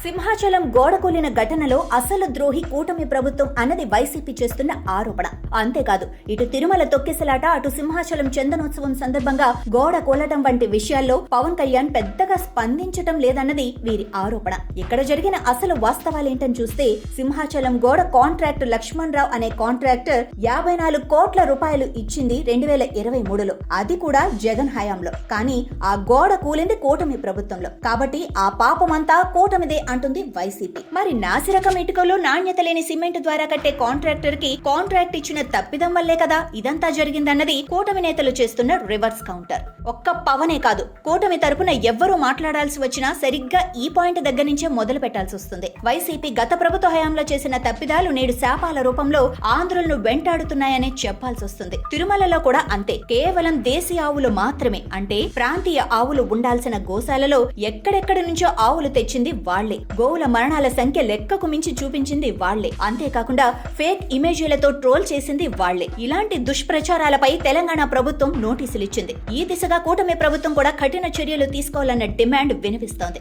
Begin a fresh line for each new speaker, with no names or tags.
సింహాచలం గోడకూలిన ఘటనలో అసలు ద్రోహి కూటమి ప్రభుత్వం అన్నది వైసీపీ చేస్తున్న ఆరోపణ. అంతేకాదు, ఇటు తిరుమల తొక్కిసలాట, అటు సింహాచలం చందనోత్సవం సందర్భంగా గోడ కూలటం వంటి విషయాల్లో పవన్ కళ్యాణ్ పెద్దగా స్పందించటం లేదన్నది వీరి ఆరోపణ. ఇక్కడ జరిగిన అసలు వాస్తవాలేంటని చూస్తే, సింహాచలం గోడ కాంట్రాక్టర్ లక్ష్మణ్ రావు అనే కాంట్రాక్టర్ 54 కోట్ల రూపాయలు ఇచ్చింది 2023లో, అది కూడా జగన్ హయాంలో. కానీ ఆ గోడ కూలింది కూటమి ప్రభుత్వంలో. కాబట్టి ఆ పాపమంతా కూటమిదే అంటుంది వైసీపీ. మరి నాసిరకం ఇటుకలో నాణ్యత లేని సిమెంట్ ద్వారా కట్టే కాంట్రాక్టర్ కి కాంట్రాక్ట్ ఇచ్చిన తప్పిదం వల్లే కదా ఇదంతా జరిగిందన్నది కూటమి నేతలు చేస్తున్న రివర్స్ కౌంటర్. ఒక్క పవనే కాదు, కూటమి తరపున ఎవ్వరూ మాట్లాడాల్సి వచ్చినా సరిగ్గా ఈ పాయింట్ దగ్గర నుంచే మొదలు పెట్టాల్సి వస్తుంది. వైసీపీ గత ప్రభుత్వ హయాంలో చేసిన తప్పిదాలు నేడు శాపాల రూపంలో ఆంధ్రులను వెంటాడుతున్నాయనే చెప్పాల్సి వస్తుంది. తిరుమలలో కూడా అంతే. కేవలం దేశీ ఆవులు మాత్రమే, అంటే ప్రాంతీయ ఆవులు ఉండాల్సిన గోశాలలో ఎక్కడెక్కడి నుంచో ఆవులు తెచ్చింది వాళ్లే. గోవుల మరణాల సంఖ్య లెక్కకు మించి చూపించింది వాళ్లే. అంతేకాకుండా ఫేక్ ఇమేజీలతో ట్రోల్ చేసింది వాళ్లే. ఇలాంటి దుష్ప్రచారాలపై తెలంగాణ ప్రభుత్వం నోటీసులిచ్చింది. ఈ దిశగా కూటమి ప్రభుత్వం కూడా కఠిన చర్యలు తీసుకోవాలన్న డిమాండ్ వినిపిస్తోంది.